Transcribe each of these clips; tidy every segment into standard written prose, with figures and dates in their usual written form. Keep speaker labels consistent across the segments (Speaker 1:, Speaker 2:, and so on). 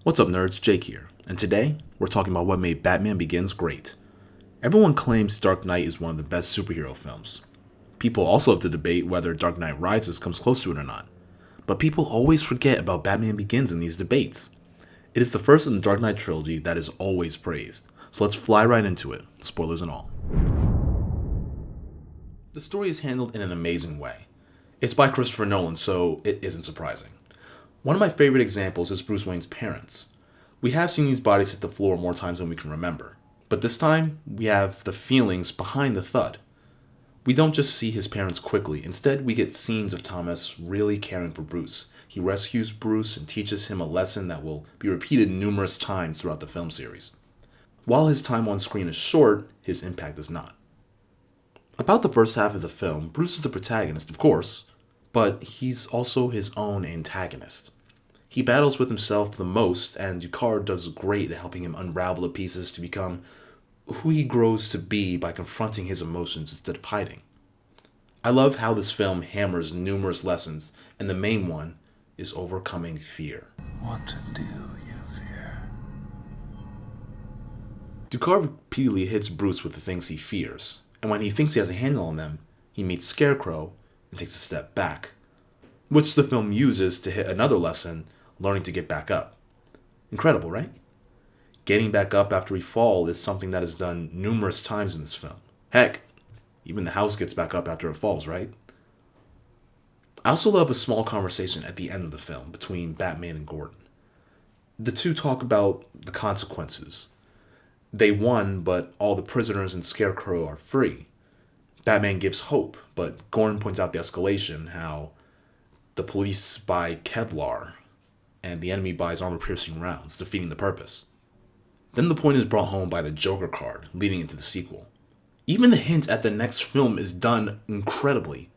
Speaker 1: What's up, nerds? Jake here, and today we're talking about what made Batman Begins great. Everyone claims Dark Knight is one of the best superhero films. People also have to debate whether Dark Knight Rises comes close to it or not. But people always forget about Batman Begins in these debates. It is the first in the Dark Knight trilogy that is always praised, so let's fly right into it, spoilers and all. The story is handled in an amazing way. It's by Christopher Nolan, so it isn't surprising. One of my favorite examples is Bruce Wayne's parents. We have seen these bodies hit the floor more times than we can remember, but this time we have the feelings behind the thud. We don't just see his parents quickly, instead we get scenes of Thomas really caring for Bruce. He rescues Bruce and teaches him a lesson that will be repeated numerous times throughout the film series. While his time on screen is short, his impact is not. About the first half of the film, Bruce is the protagonist, of course, but he's also his own antagonist. He battles with himself the most, and Ducard does great at helping him unravel the pieces to become who he grows to be by confronting his emotions instead of hiding. I love how this film hammers numerous lessons, and the main one is overcoming fear.
Speaker 2: What do you fear?
Speaker 1: Ducard repeatedly hits Bruce with the things he fears, and when he thinks he has a handle on them, he meets Scarecrow and takes a step back, which the film uses to hit another lesson, learning to get back up. Incredible, right? Getting back up after he falls is something that is done numerous times in this film. Heck, even the house gets back up after it falls, right? I also love a small conversation at the end of the film between Batman and Gordon. The two talk about the consequences. They won, but all the prisoners in Scarecrow are free. Batman gives hope, but Gordon points out the escalation, how the police buy Kevlar and the enemy buys armor-piercing rounds, defeating the purpose. Then the point is brought home by the Joker card, leading into the sequel. Even the hint at the next film is done incredibly.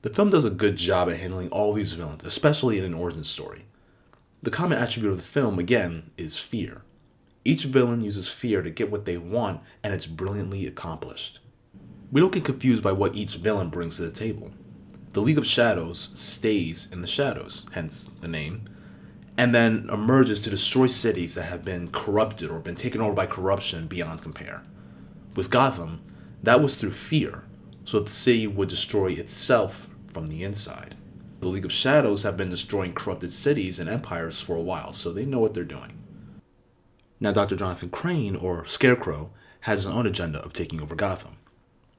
Speaker 1: The film does a good job at handling all these villains, especially in an origin story. The common attribute of the film, again, is fear. Each villain uses fear to get what they want, and it's brilliantly accomplished. We don't get confused by what each villain brings to the table. The League of Shadows stays in the shadows, hence the name, and then emerges to destroy cities that have been corrupted or been taken over by corruption beyond compare. With Gotham, that was through fear, so that the city would destroy itself from the inside. The League of Shadows have been destroying corrupted cities and empires for a while, so they know what they're doing. Now Dr. Jonathan Crane, or Scarecrow, has his own agenda of taking over Gotham.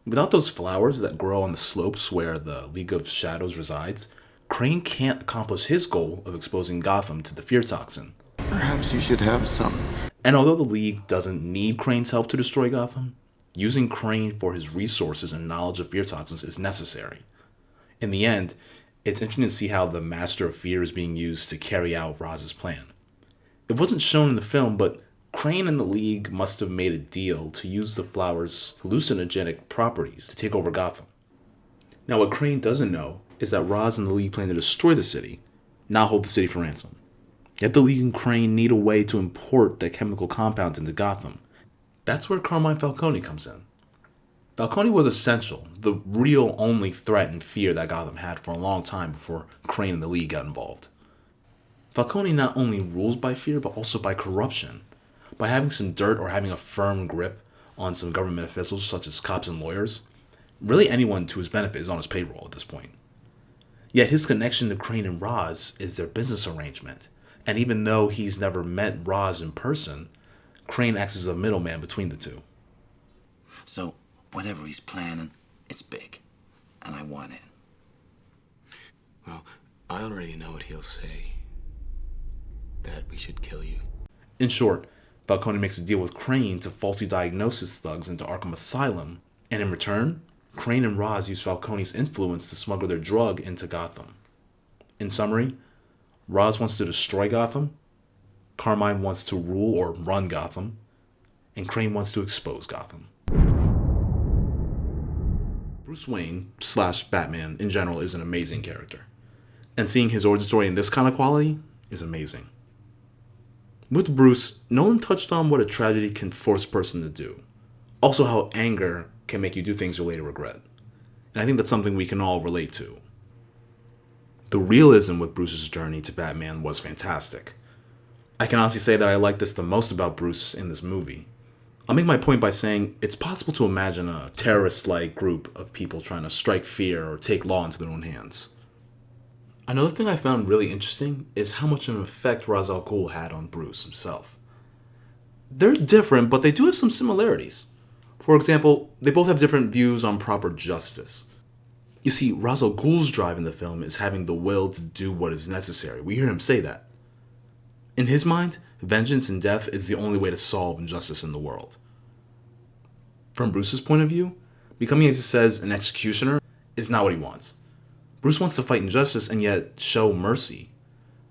Speaker 1: Without those flowers that grow on the slopes where the League of Shadows resides, Crane can't accomplish his goal of exposing Gotham to the fear toxin.
Speaker 2: Perhaps you should have some.
Speaker 1: And although the League doesn't need Crane's help to destroy Gotham, using Crane for his resources and knowledge of fear toxins is necessary. In the end, it's interesting to see how the Master of Fear is being used to carry out Raz's plan. It wasn't shown in the film, but Crane and the League must have made a deal to use the flower's hallucinogenic properties to take over Gotham. Now, what Crane doesn't know is that Raz and the League plan to destroy the city, not hold the city for ransom. Yet the League and Crane need a way to import the chemical compounds into Gotham. That's where Carmine Falcone comes in. Falcone was essential, the real only threat and fear that Gotham had for a long time before Crane and the League got involved. Falcone not only rules by fear, but also by corruption. By having some dirt or having a firm grip on some government officials, such as cops and lawyers, really anyone to his benefit is on his payroll at this point. Yet his connection to Crane and Raz is their business arrangement, and even though he's never met Raz in person, Crane acts as a middleman between the two.
Speaker 3: So, whatever he's planning, it's big, and I want in.
Speaker 4: Well, I already know what he'll say. That we should kill you.
Speaker 1: In short, Falcone makes a deal with Crane to falsely diagnose his thugs into Arkham Asylum, and in return, Crane and Raz use Falcone's influence to smuggle their drug into Gotham. In summary, Raz wants to destroy Gotham, Carmine wants to rule or run Gotham, and Crane wants to expose Gotham. Bruce Wayne / Batman in general is an amazing character, and seeing his origin story in this kind of quality is amazing. With Bruce, Nolan touched on what a tragedy can force a person to do. Also how anger can make you do things you later regret. And I think that's something we can all relate to. The realism with Bruce's journey to Batman was fantastic. I can honestly say that I like this the most about Bruce in this movie. I'll make my point by saying it's possible to imagine a terrorist-like group of people trying to strike fear or take law into their own hands. Another thing I found really interesting is how much of an effect Ra's al Ghul had on Bruce himself. They're different, but they do have some similarities. For example, they both have different views on proper justice. You see, Ra's al Ghul's drive in the film is having the will to do what is necessary. We hear him say that. In his mind, vengeance and death is the only way to solve injustice in the world. From Bruce's point of view, becoming, as he says, an executioner is not what he wants. Bruce wants to fight injustice and yet show mercy,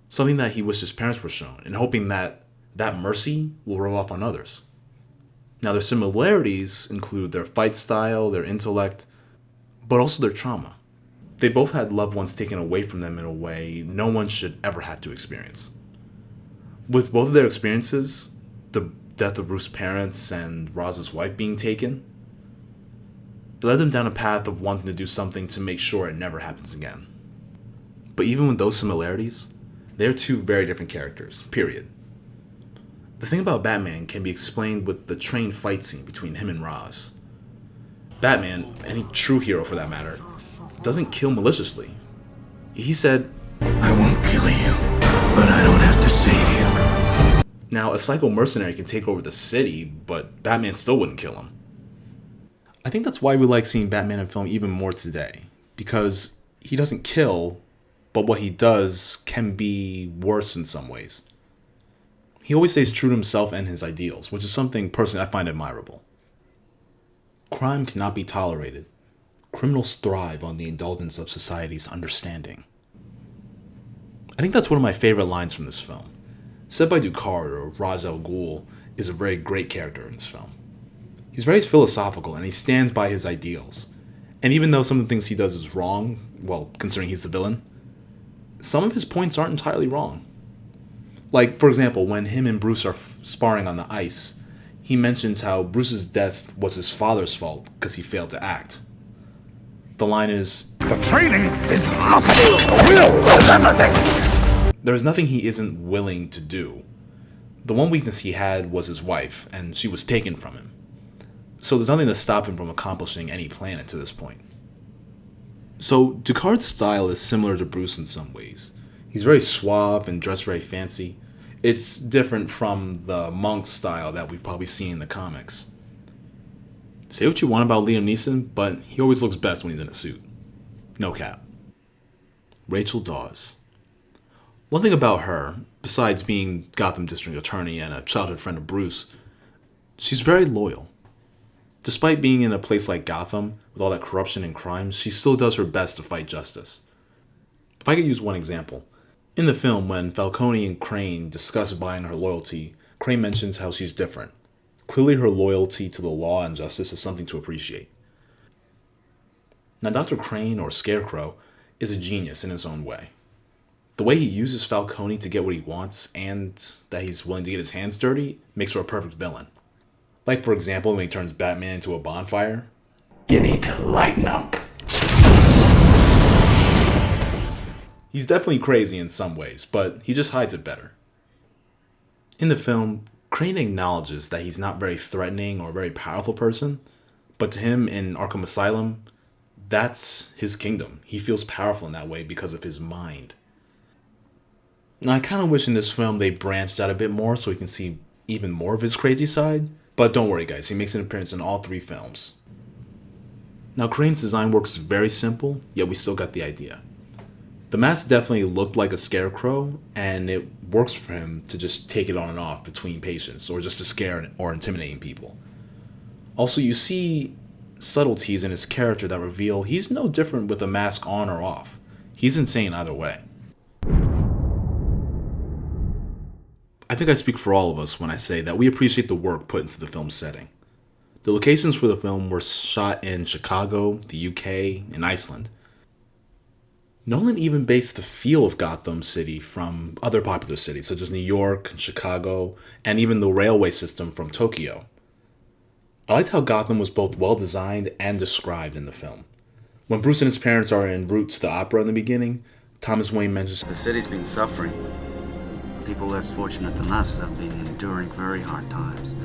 Speaker 1: something that he wished his parents were shown, and hoping that that mercy will rub off on others. Now, their similarities include their fight style, their intellect, but also their trauma. They both had loved ones taken away from them in a way no one should ever have to experience. With both of their experiences, the death of Bruce's parents and Raz's wife being taken, it led them down a path of wanting to do something to make sure it never happens again. But even with those similarities, they're two very different characters, period. The thing about Batman can be explained with the train fight scene between him and Raz. Batman, any true hero for that matter, doesn't kill maliciously. He said,
Speaker 2: I won't kill you, but I don't have to save you.
Speaker 1: now a psycho mercenary can take over the city, but Batman still wouldn't kill him. I think that's why we like seeing Batman in film even more today, because he doesn't kill, but what he does can be worse in some ways. He always stays true to himself and his ideals, which is something personally I find admirable. Crime cannot be tolerated. Criminals thrive on the indulgence of society's understanding. I think that's one of my favorite lines from this film. Said by Ducard, or Ra's al Ghul, is a very great character in this film. He's very philosophical and he stands by his ideals. And even though some of the things he does is wrong, well, considering he's the villain, some of his points aren't entirely wrong. Like, for example, when him and Bruce are sparring on the ice, he mentions how Bruce's death was his father's fault because he failed to act. The line is,
Speaker 2: The training is nothing. The will is everything.
Speaker 1: there is nothing he isn't willing to do. The one weakness he had was his wife, and she was taken from him. So there's nothing to stop him from accomplishing any plan to this point. So Ducard's style is similar to Bruce in some ways. He's very suave and dressed very fancy. It's different from the monk style that we've probably seen in the comics. Say what you want about Liam Neeson, but he always looks best when he's in a suit. No cap. Rachel Dawes. One thing about her, besides being Gotham District Attorney and a childhood friend of Bruce, she's very loyal. Despite being in a place like Gotham, with all that corruption and crime, she still does her best to fight justice. If I could use one example. In the film, when Falcone and Crane discuss buying her loyalty, Crane mentions how she's different. Clearly her loyalty to the law and justice is something to appreciate. Now Dr. Crane, or Scarecrow, is a genius in his own way. The way he uses Falcone to get what he wants, and that he's willing to get his hands dirty, makes her a perfect villain. Like, for example, when he turns Batman into a bonfire.
Speaker 2: You need to lighten up.
Speaker 1: He's definitely crazy in some ways, but he just hides it better. In the film, Crane acknowledges that he's not very threatening or a very powerful person, but to him in Arkham Asylum, that's his kingdom. He feels powerful in that way because of his mind. Now, I kind of wish in this film they branched out a bit more so we can see even more of his crazy side, but don't worry guys, he makes an appearance in all 3 films. Now, Crane's design work is very simple, yet we still got the idea. The mask definitely looked like a scarecrow, and it works for him to just take it on and off between patients, or just to scare or intimidating people. Also, you see subtleties in his character that reveal he's no different with a mask on or off. He's insane either way. I think I speak for all of us when I say that we appreciate the work put into the film's setting. The locations for the film were shot in Chicago, the UK, and Iceland. Nolan even based the feel of Gotham City from other popular cities, such as New York, Chicago, and even the railway system from Tokyo. I liked how Gotham was both well designed and described in the film. When Bruce and his parents are en route to the opera in the beginning, Thomas Wayne mentions
Speaker 5: The city's been suffering. People less fortunate than us have been enduring very hard times.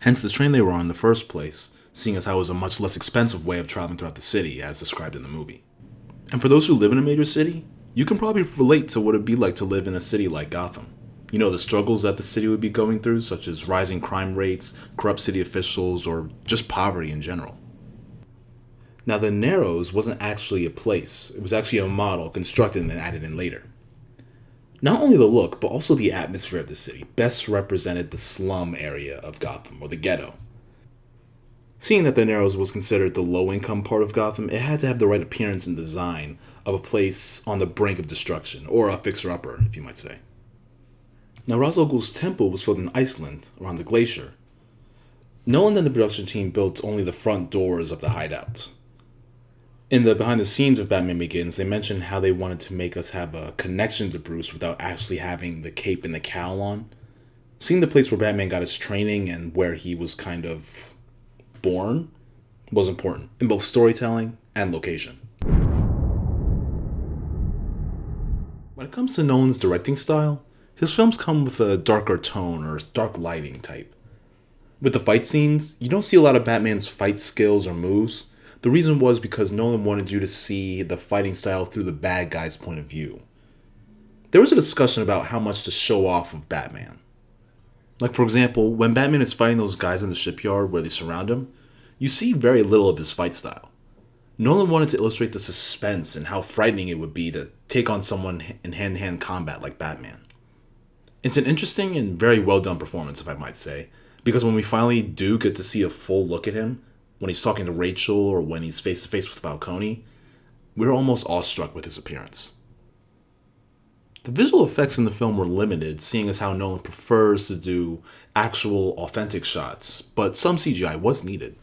Speaker 1: Hence the train they were on in the first place, seeing as how it was a much less expensive way of traveling throughout the city, as described in the movie. And for those who live in a major city, you can probably relate to what it'd be like to live in a city like Gotham. You know, the struggles that the city would be going through, such as rising crime rates, corrupt city officials, or just poverty in general. Now, the Narrows wasn't actually a place. It was actually a model constructed and then added in later. Not only the look, but also the atmosphere of the city best represented the slum area of Gotham, or the ghetto. Seeing that the Narrows was considered the low-income part of Gotham, it had to have the right appearance and design of a place on the brink of destruction, or a fixer-upper, if you might say. Now, Ra's al Ghul's temple was built in Iceland, around the glacier. Nolan and the production team built only the front doors of the hideout. In the behind the scenes of Batman Begins, they mentioned how they wanted to make us have a connection to Bruce without actually having the cape and the cowl on. Seeing the place where Batman got his training and where he was kind of born was important in both storytelling and location. When it comes to Nolan's directing style, his films come with a darker tone or dark lighting type. With the fight scenes, you don't see a lot of Batman's fight skills or moves. The reason was because Nolan wanted you to see the fighting style through the bad guy's point of view. There was a discussion about how much to show off of Batman. Like, for example, when Batman is fighting those guys in the shipyard where they surround him, you see very little of his fight style. Nolan wanted to illustrate the suspense and how frightening it would be to take on someone in hand-to-hand combat like Batman. It's an interesting and very well done performance, if I might say, because when we finally do get to see a full look at him, when he's talking to Rachel or when he's face-to-face with Falcone, we're almost awestruck with his appearance. The visual effects in the film were limited, seeing as how Nolan prefers to do actual, authentic shots, but some CGI was needed.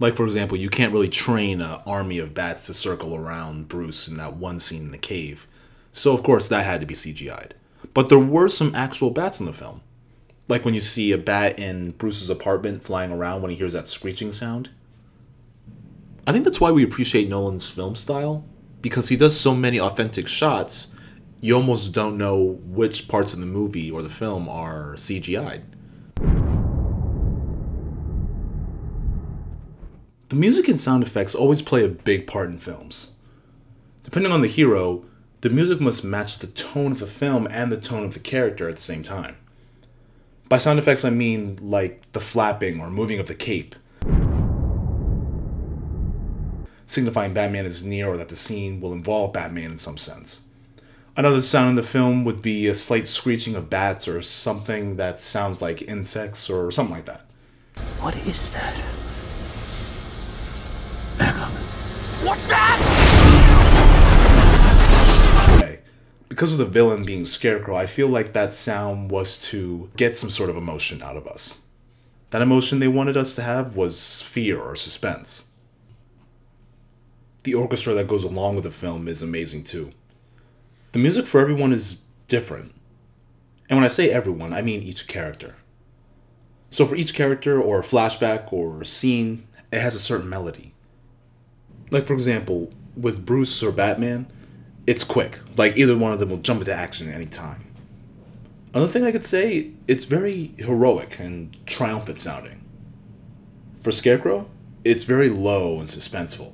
Speaker 1: Like, for example, you can't really train an army of bats to circle around Bruce in that one scene in the cave, so of course that had to be CGI'd. But there were some actual bats in the film. Like when you see a bat in Bruce's apartment flying around when he hears that screeching sound. I think that's why we appreciate Nolan's film style, because he does so many authentic shots, you almost don't know which parts of the movie or the film are CGI'd. The music and sound effects always play a big part in films. Depending on the hero, the music must match the tone of the film and the tone of the character at the same time. By sound effects, I mean like the flapping or moving of the cape, signifying Batman is near or that the scene will involve Batman in some sense. Another sound in the film would be a slight screeching of bats or something that sounds like insects or something like that.
Speaker 5: What is that?
Speaker 2: Back up.
Speaker 1: Because of the villain being Scarecrow, I feel like that sound was to get some sort of emotion out of us. That emotion they wanted us to have was fear or suspense. The orchestra that goes along with the film is amazing too. The music for everyone is different. And when I say everyone, I mean each character. So for each character or flashback or scene, it has a certain melody. Like, for example, with Bruce or Batman, it's quick. Like, either one of them will jump into action at any time. Another thing I could say, it's very heroic and triumphant sounding. For Scarecrow, it's very low and suspenseful,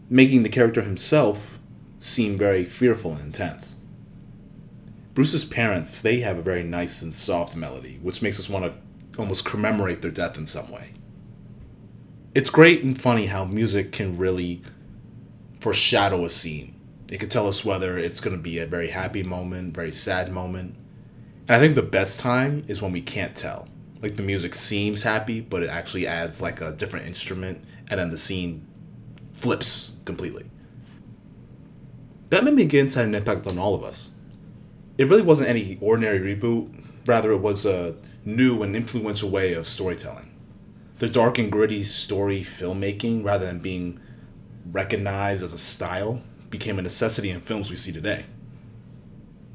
Speaker 1: making the character himself seem very fearful and intense. Bruce's parents, they have a very nice and soft melody, which makes us want to almost commemorate their death in some way. It's great and funny how music can really foreshadow a scene. It can tell us whether it's going to be a very happy moment, very sad moment. And I think the best time is when we can't tell. Like the music seems happy, but it actually adds like a different instrument, and then the scene flips completely. Batman Begins had an impact on all of us. It really wasn't any ordinary reboot, rather it was a new and influential way of storytelling. The dark and gritty story filmmaking, rather than being recognized as a style, became a necessity in films we see today.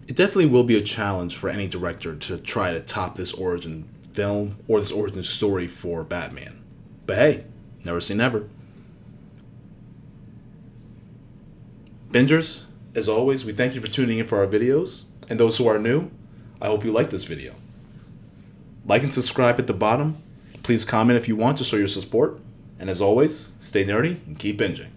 Speaker 1: It definitely will be a challenge for any director to try to top this origin film or this origin story for Batman. But hey, never say never. Bingers, as always, we thank you for tuning in for our videos. And those who are new, I hope you like this video. Like and subscribe at the bottom. Please comment if you want to show your support. And as always, stay nerdy and keep binging.